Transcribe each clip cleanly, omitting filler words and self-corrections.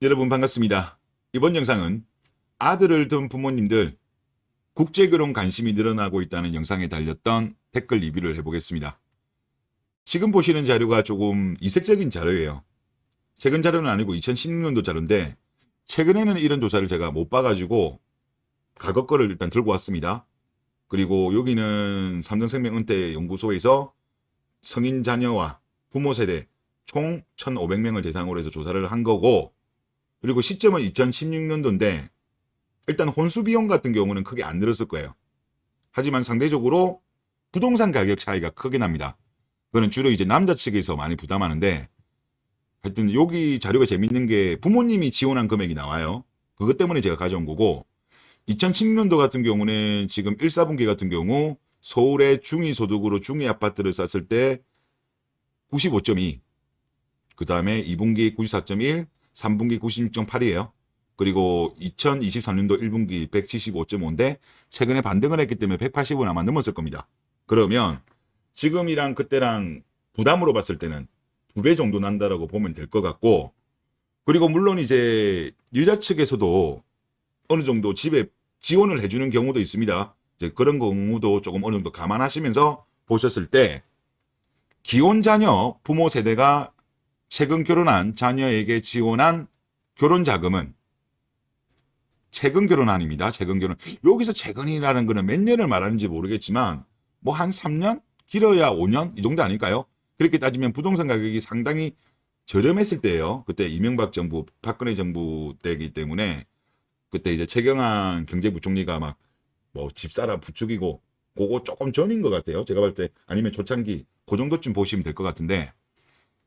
여러분 반갑습니다. 이번 영상은 아들을 둔 부모님들 국제결혼 관심이 늘어나고 있다는 영상에 달렸던 댓글 리뷰를 해보겠습니다. 지금 보시는 자료가 조금 이색적인 자료예요. 최근 자료는 아니고 2016년도 자료인데 최근에는 이런 조사를 제가 못 봐가지고 과거 거를 일단 들고 왔습니다. 그리고 여기는 삼성생명은퇴연구소에서 성인 자녀와 부모 세대 총 1,500명을 대상으로 해서 조사를 한 거고, 그리고 시점은 2016년도인데 일단 혼수 비용 같은 경우는 크게 안 늘었을 거예요. 하지만 상대적으로 부동산 가격 차이가 크게 납니다. 그거는 주로 이제 남자 측에서 많이 부담하는데, 하여튼 여기 자료가 재밌는 게 부모님이 지원한 금액이 나와요. 그것 때문에 제가 가져온 거고, 2016년도 같은 경우는 지금 1, 4분기 같은 경우 서울의 중위소득으로 중위 아파트를 샀을 때 95.2, 그 다음에 2분기 94.1, 3분기 96.8이에요. 그리고 2023년도 1분기 175.5인데 최근에 반등을 했기 때문에 180은 아마 넘었을 겁니다. 그러면 지금이랑 그때랑 부담으로 봤을 때는 2배 정도 난다라고 보면 될 것 같고, 그리고 물론 이제 여자 측에서도 어느 정도 집에 지원을 해주는 경우도 있습니다. 이제 그런 경우도 조금 어느 정도 감안하시면서 보셨을 때 기혼 자녀 부모 세대가 최근 결혼한 자녀에게 지원한 결혼 자금은 최근 결혼안입니다. 최근 결혼. 여기서 최근이라는 거는 몇 년을 말하는지 모르겠지만 뭐 한 3년? 길어야 5년? 이 정도 아닐까요? 그렇게 따지면 부동산 가격이 상당히 저렴했을 때예요. 그때 이명박 정부, 박근혜 정부 때이기 때문에 그때 이제 최경환 경제부총리가 막 뭐 집사라 부추기고 그거 조금 전인 것 같아요. 제가 볼 때 아니면 초창기 그 정도쯤 보시면 될 것 같은데,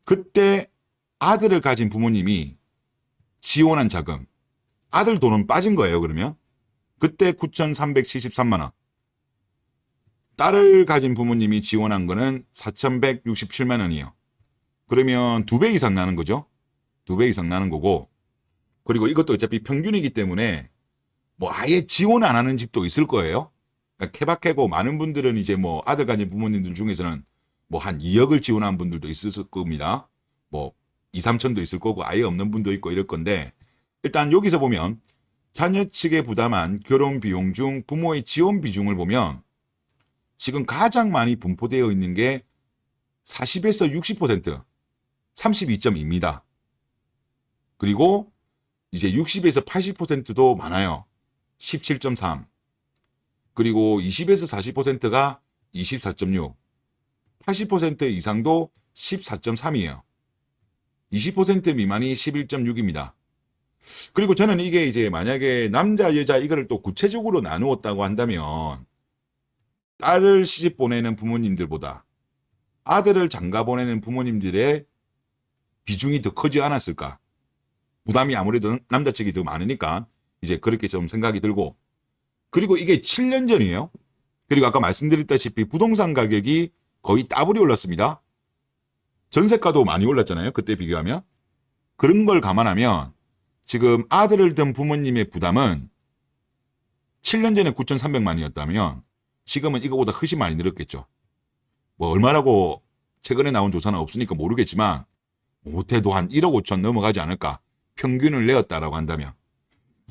그때 아들을 가진 부모님이 지원한 자금, 아들 돈은 빠진 거예요. 그러면 그때 9,373만 원, 딸을 가진 부모님이 지원한 거는 4,167만 원이에요. 그러면 2배 이상 나는 거죠. 2배 이상 나는 거고, 그리고 이것도 어차피 평균이기 때문에 뭐 아예 지원 안 하는 집도 있을 거예요. 그러니까 케바케고 많은 분들은 이제 뭐 아들 가진 부모님들 중에서는 뭐 한 2억을 지원한 분들도 있을 겁니다. 뭐 2, 3천도 있을 거고 아예 없는 분도 있고 이럴 건데, 일단 여기서 보면 자녀 측에 부담한 결혼 비용 중 부모의 지원 비중을 보면 지금 가장 많이 분포되어 있는 게 40에서 60%, 32.2입니다. 그리고 이제 60에서 80%도 많아요. 17.3. 그리고 20에서 40%가 24.6. 80% 이상도 14.3이에요. 20% 미만이 11.6입니다. 그리고 저는 이게 이제 만약에 남자, 여자 이거를 또 구체적으로 나누었다고 한다면 딸을 시집 보내는 부모님들보다 아들을 장가 보내는 부모님들의 비중이 더 크지 않았을까. 부담이 아무래도 남자 측이 더 많으니까 이제 그렇게 좀 생각이 들고, 그리고 이게 7년 전이에요. 그리고 아까 말씀드렸다시피 부동산 가격이 거의 따블이 올랐습니다. 전세가도 많이 올랐잖아요. 그때 비교하면. 그런 걸 감안하면 지금 아들을 둔 부모님의 부담은 7년 전에 9,300만이었다면 지금은 이거보다 훨씬 많이 늘었겠죠. 뭐 얼마라고 최근에 나온 조사는 없으니까 모르겠지만 못해도 한 1억 5천 넘어가지 않을까. 평균을 내었다라고 한다면.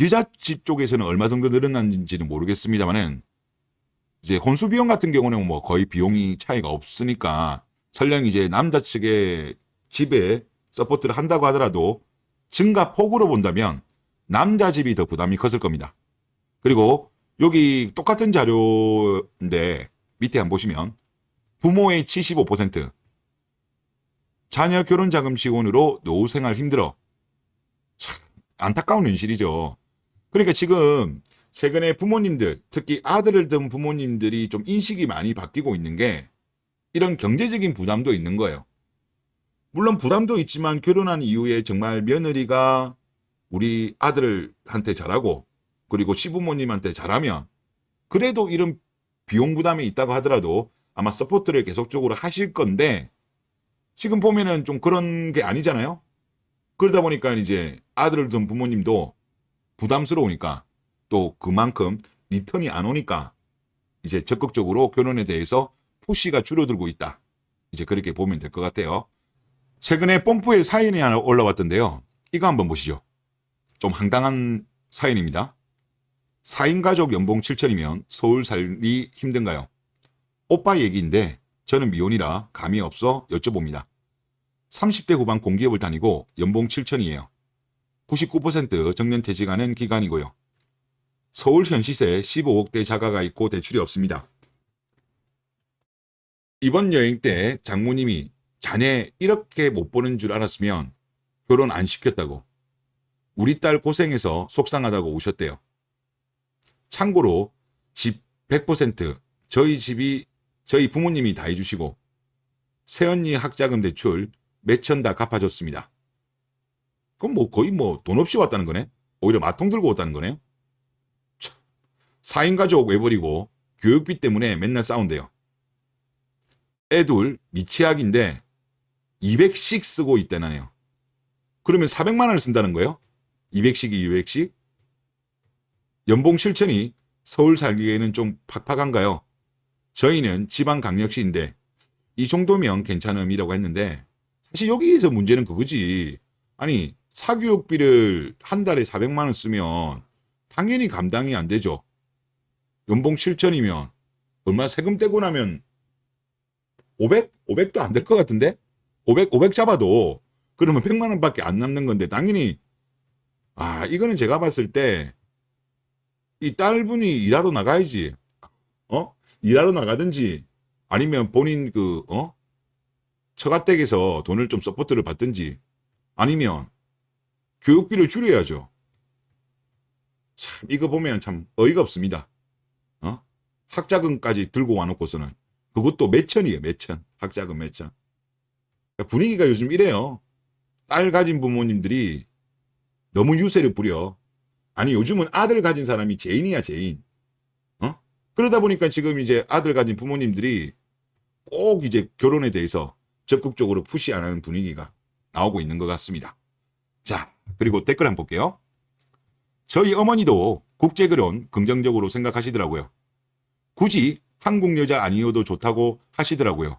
여자집 쪽에서는 얼마 정도 늘어났는지는 모르겠습니다만은 이제 혼수 비용 같은 경우는 뭐 거의 비용이 차이가 없으니까 설령 이제 남자 측의 집에 서포트를 한다고 하더라도 증가 폭으로 본다면 남자 집이 더 부담이 컸을 겁니다. 그리고 여기 똑같은 자료인데 밑에 한번 보시면 부모의 75%, 자녀 결혼 자금 지원으로 노후 생활 힘들어. 참 안타까운 현실이죠. 그러니까 지금 최근에 부모님들, 특히 아들을 둔 부모님들이 좀 인식이 많이 바뀌고 있는 게 이런 경제적인 부담도 있는 거예요. 물론 부담도 있지만 결혼한 이후에 정말 며느리가 우리 아들한테 잘하고 그리고 시부모님한테 잘하면 그래도 이런 비용 부담이 있다고 하더라도 아마 서포트를 계속적으로 하실 건데, 지금 보면은 좀 그런 게 아니잖아요. 그러다 보니까 이제 아들을 둔 부모님도 부담스러우니까 또 그만큼 리턴이 안 오니까 이제 적극적으로 결혼에 대해서 푸시가 줄어들고 있다. 이제 그렇게 보면 될 것 같아요. 최근에 뽐뿌에 사연이 하나 올라왔던데요. 이거 한번 보시죠. 좀 황당한 사연입니다. 4인 가족 연봉 7천이면 서울 살기 힘든가요? 오빠 얘기인데 저는 미혼이라 감이 없어 여쭤봅니다. 30대 후반 공기업을 다니고 연봉 7천이에요. 99% 정년퇴직하는 기간이고요. 서울 현 시세 15억대 자가가 있고 대출이 없습니다. 이번 여행 때 장모님이 자네 이렇게 못 보는 줄 알았으면 결혼 안 시켰다고, 우리 딸 고생해서 속상하다고 우셨대요. 참고로 집 100% 저희 부모님이 다 해주시고 새언니 학자금 대출 몇천 다 갚아줬습니다. 그럼 뭐 거의 뭐 돈 없이 왔다는 거네? 오히려 마통 들고 왔다는 거네요? 4인 가족 외버리고 교육비 때문에 맨날 싸운대요. 애둘 미취학인데 200씩 쓰고 있다네요. 그러면 400만 원을 쓴다는 거예요? 200씩? 연봉 7천이 서울 살기에는 좀 팍팍한가요? 저희는 지방강력시인데 이 정도면 괜찮음이라고 했는데, 사실 여기에서 문제는 그거지. 아니, 사교육비를 한 달에 400만 원 쓰면 당연히 감당이 안 되죠. 연봉 7천이면 얼마 세금 떼고 나면 500? 500도 안 될 것 같은데? 500 잡아도 그러면 100만 원밖에 안 남는 건데, 당연히 이거는 제가 봤을 때 이 딸분이 일하러 나가야지. 일하러 나가든지 아니면 본인 처가댁에서 돈을 좀 서포트를 받든지 아니면 교육비를 줄여야죠. 참 이거 보면 참 어이가 없습니다. 학자금까지 들고 와놓고서는 그것도 몇천이에요. 몇천. 학자금 몇천. 그러니까 분위기가 요즘 이래요. 딸 가진 부모님들이 너무 유세를 부려. 아니, 요즘은 아들 가진 사람이 죄인이야, 죄인. 그러다 보니까 지금 이제 아들 가진 부모님들이 꼭 이제 결혼에 대해서 적극적으로 푸시 안 하는 분위기가 나오고 있는 것 같습니다. 자, 그리고 댓글 한번 볼게요. 저희 어머니도 국제결혼 긍정적으로 생각하시더라고요. 굳이 한국 여자 아니어도 좋다고 하시더라고요.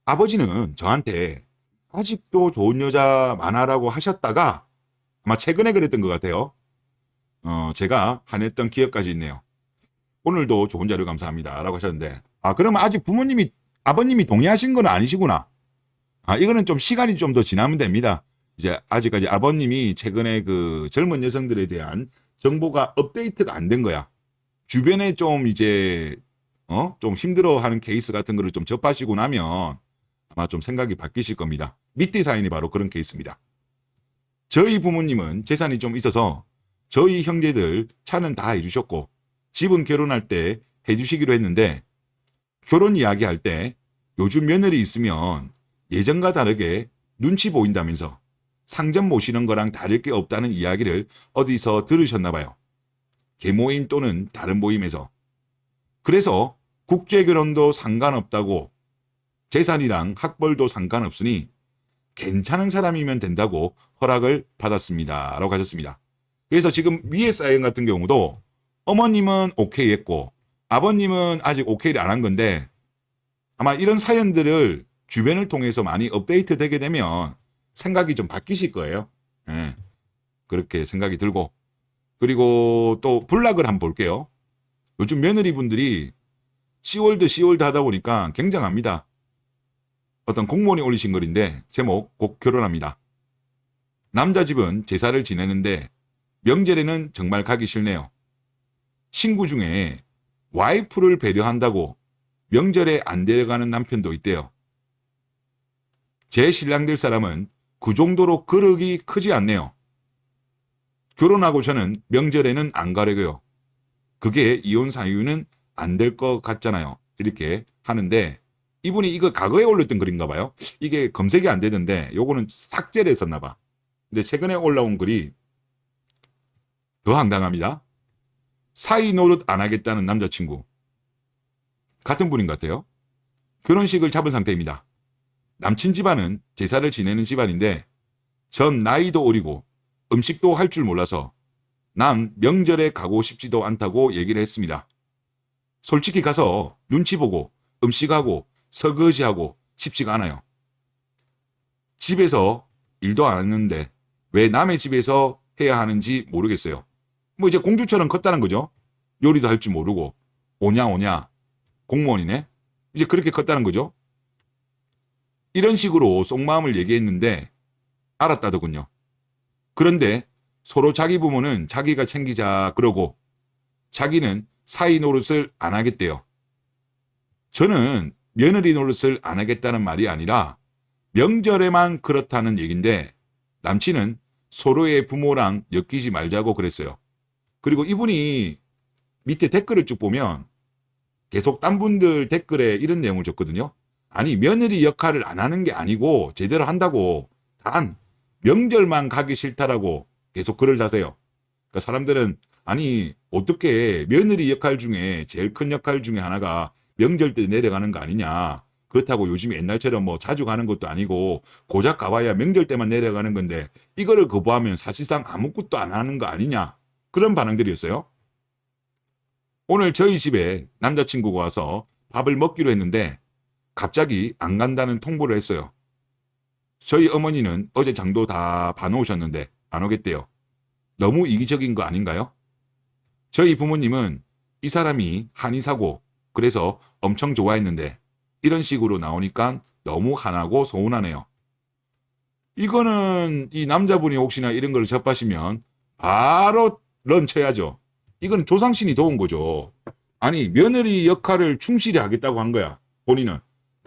아버지는 저한테 아직도 좋은 여자 많아라고 하셨다가 아마 최근에 그랬던 것 같아요. 제가 한했던 기억까지 있네요. 오늘도 좋은 자료 감사합니다 라고 하셨는데, 그러면 아직 아버님이 동의하신 건 아니시구나. 이거는 좀 시간이 좀 더 지나면 됩니다. 이제 아직까지 아버님이 최근에 그 젊은 여성들에 대한 정보가 업데이트가 안 된 거야. 주변에 좀 이제 좀 힘들어하는 케이스 같은 거를 좀 접하시고 나면 아마 좀 생각이 바뀌실 겁니다. 밑에 사연이 바로 그런 케이스입니다. 저희 부모님은 재산이 좀 있어서 저희 형제들 차는 다 해주셨고 집은 결혼할 때 해주시기로 했는데, 결혼 이야기할 때 요즘 며느리 있으면 예전과 다르게 눈치 보인다면서 상점 모시는 거랑 다를 게 없다는 이야기를 어디서 들으셨나 봐요. 계모임 또는 다른 모임에서. 그래서 국제결혼도 상관없다고, 재산이랑 학벌도 상관없으니 괜찮은 사람이면 된다고 허락을 받았습니다 라고 하셨습니다. 그래서 지금 위에 사연 같은 경우도 어머님은 오케이 했고 아버님은 아직 오케이를 안 한 건데, 아마 이런 사연들을 주변을 통해서 많이 업데이트 되게 되면 생각이 좀 바뀌실 거예요. 그렇게 생각이 들고, 그리고 또 블락을 한번 볼게요. 요즘 며느리분들이 시월드 하다 보니까 굉장합니다. 어떤 공무원이 올리신 글인데 제목 곧 결혼합니다. 남자 집은 제사를 지내는데 명절에는 정말 가기 싫네요. 친구 중에 와이프를 배려한다고 명절에 안 데려가는 남편도 있대요. 제 신랑 될 사람은 그 정도로 그릇이 크지 않네요. 결혼하고 저는 명절에는 안 가려고요. 그게 이혼 사유는 안 될 것 같잖아요. 이렇게 하는데, 이분이 이거 과거에 올렸던 글인가 봐요. 이게 검색이 안 되는데 요거는 삭제를 했었나 봐. 근데 최근에 올라온 글이 더 황당합니다. 사이 노릇 안 하겠다는 남자친구. 같은 분인 것 같아요. 결혼식을 잡은 상태입니다. 남친 집안은 제사를 지내는 집안인데 전 나이도 어리고 음식도 할 줄 몰라서 난 명절에 가고 싶지도 않다고 얘기를 했습니다. 솔직히 가서 눈치 보고 음식하고 설거지하고 싶지가 않아요. 집에서 일도 안 했는데 왜 남의 집에서 해야 하는지 모르겠어요. 뭐 이제 공주처럼 컸다는 거죠. 요리도 할 줄 모르고 오냐 공무원이네. 이제 그렇게 컸다는 거죠. 이런 식으로 속마음을 얘기했는데 알았다더군요. 그런데 서로 자기 부모는 자기가 챙기자 그러고 자기는 사위 노릇을 안 하겠대요. 저는 며느리 노릇을 안 하겠다는 말이 아니라 명절에만 그렇다는 얘긴데 남친은 서로의 부모랑 엮이지 말자고 그랬어요. 그리고 이분이 밑에 댓글을 쭉 보면 계속 딴 분들 댓글에 이런 내용을 줬거든요. 아니 며느리 역할을 안 하는 게 아니고 제대로 한다고 단 명절만 가기 싫다라고 계속 글을 다세요. 그러니까 사람들은 아니 어떻게 며느리 역할 중에 제일 큰 역할 중에 하나가 명절 때 내려가는 거 아니냐. 그렇다고 요즘에 옛날처럼 뭐 자주 가는 것도 아니고 고작 가봐야 명절 때만 내려가는 건데 이거를 거부하면 사실상 아무것도 안 하는 거 아니냐. 그런 반응들이었어요. 오늘 저희 집에 남자친구가 와서 밥을 먹기로 했는데 갑자기 안 간다는 통보를 했어요. 저희 어머니는 어제 장도 다 봐놓으셨는데 안 오겠대요. 너무 이기적인 거 아닌가요? 저희 부모님은 이 사람이 한의사고 그래서 엄청 좋아했는데 이런 식으로 나오니까 너무 화나고 서운하네요. 이거는 이 남자분이 혹시나 이런 걸 접하시면 바로 런 쳐야죠. 이건 조상신이 도운 거죠. 아니 며느리 역할을 충실히 하겠다고 한 거야. 본인은.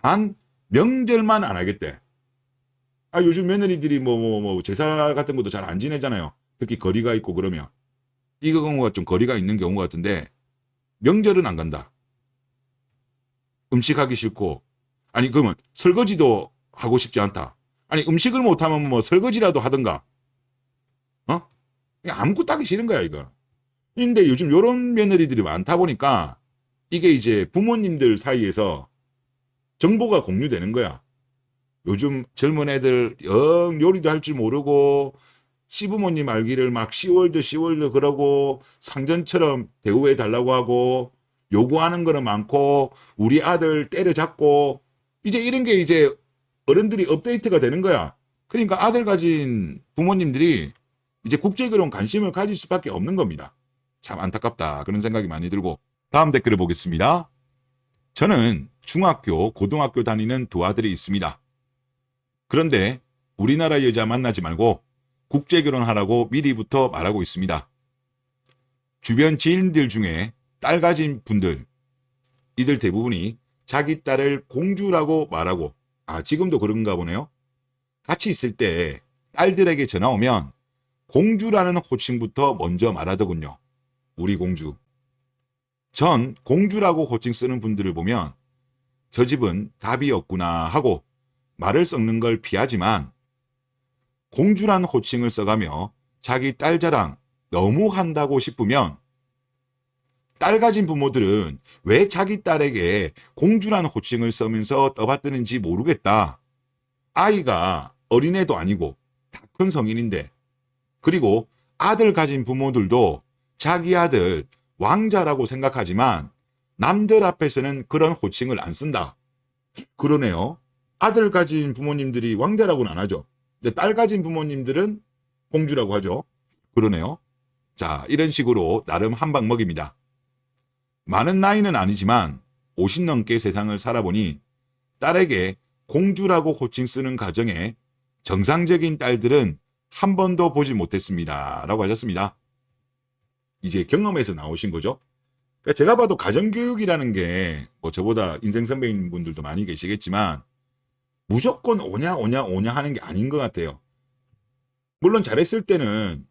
단 명절만 안 하겠대. 아 요즘 며느리들이 뭐 제사 같은 것도 잘 안 지내잖아요. 특히 거리가 있고 그러면. 이 경우가 좀 거리가 있는 경우 같은데 명절은 안 간다. 음식하기 싫고 아니 그러면 설거지도 하고 싶지 않다. 아니 음식을 못하면 뭐 설거지라도 하든가. 어? 아무것도 하기 싫은 거야 이거. 근데 요즘 요런 며느리들이 많다 보니까 이게 이제 부모님들 사이에서 정보가 공유되는 거야. 요즘 젊은 애들 영 요리도 할 줄 모르고 시부모님 알기를 막 시월드 그러고 상전처럼 대우해 달라고 하고 요구하는 거는 많고 우리 아들 때려잡고 이제 이런 게 이제 어른들이 업데이트가 되는 거야. 그러니까 아들 가진 부모님들이 이제 국제결혼 관심을 가질 수밖에 없는 겁니다. 참 안타깝다 그런 생각이 많이 들고 다음 댓글을 보겠습니다. 저는 중학교, 고등학교 다니는 두 아들이 있습니다. 그런데 우리나라 여자 만나지 말고 국제결혼하라고 미리부터 말하고 있습니다. 주변 지인들 중에 딸 가진 분들 이들 대부분이 자기 딸을 공주라고 말하고 지금도 그런가 보네요. 같이 있을 때 딸들에게 전화 오면 공주라는 호칭부터 먼저 말하더군요. 우리 공주. 전 공주라고 호칭 쓰는 분들을 보면 저 집은 답이 없구나 하고 말을 섞는 걸 피하지만 공주란 호칭을 써가며 자기 딸 자랑 너무 한다고 싶으면 딸 가진 부모들은 왜 자기 딸에게 공주란 호칭을 쓰면서 떠받드는지 모르겠다. 아이가 어린애도 아니고 다 큰 성인인데 그리고 아들 가진 부모들도 자기 아들 왕자라고 생각하지만 남들 앞에서는 그런 호칭을 안 쓴다. 그러네요. 아들 가진 부모님들이 왕자라고는 안 하죠. 근데 딸 가진 부모님들은 공주라고 하죠. 그러네요. 자, 이런 식으로 나름 한방 먹입니다. 많은 나이는 아니지만 50 넘게 세상을 살아보니 딸에게 공주라고 호칭 쓰는 가정에 정상적인 딸들은 한 번도 보지 못했습니다. 라고 하셨습니다. 이제 경험에서 나오신 거죠. 그러니까 제가 봐도 가정교육이라는 게 뭐 저보다 인생 선배인 분들도 많이 계시겠지만 무조건 오냐 하는 게 아닌 것 같아요. 물론 잘했을 때는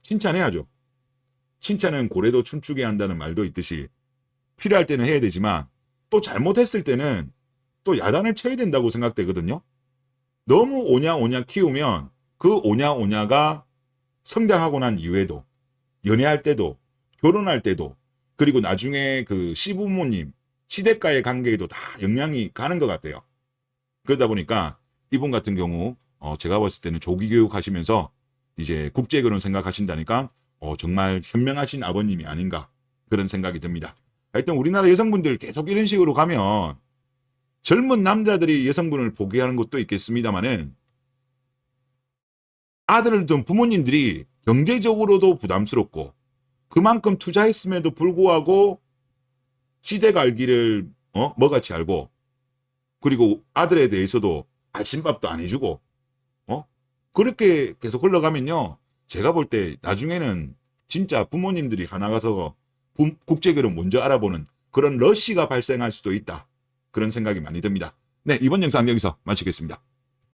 칭찬해야죠. 칭찬은 고래도 춤추게 한다는 말도 있듯이 필요할 때는 해야 되지만 또 잘못했을 때는 또 야단을 쳐야 된다고 생각되거든요. 너무 오냐 키우면 그 오냐가 성장하고 난 이후에도 연애할 때도 결혼할 때도 그리고 나중에 그 시부모님 시댁과의 관계에도 다 영향이 가는 것 같아요. 그러다 보니까 이분 같은 경우 제가 봤을 때는 조기 교육 하시면서 이제 국제결혼 생각하신다니까 정말 현명하신 아버님이 아닌가 그런 생각이 듭니다. 하여튼 우리나라 여성분들 계속 이런 식으로 가면 젊은 남자들이 여성분을 포기하는 것도 있겠습니다만은 아들을 둔 부모님들이 경제적으로도 부담스럽고 그만큼 투자했음에도 불구하고 시댁 알기를 뭐같이 알고 그리고 아들에 대해서도 아침밥도 안 해주고 그렇게 계속 흘러가면요. 제가 볼 때 나중에는 진짜 부모님들이 하나 가서 국제결혼 먼저 알아보는 그런 러시가 발생할 수도 있다. 그런 생각이 많이 듭니다. 네, 이번 영상 여기서 마치겠습니다.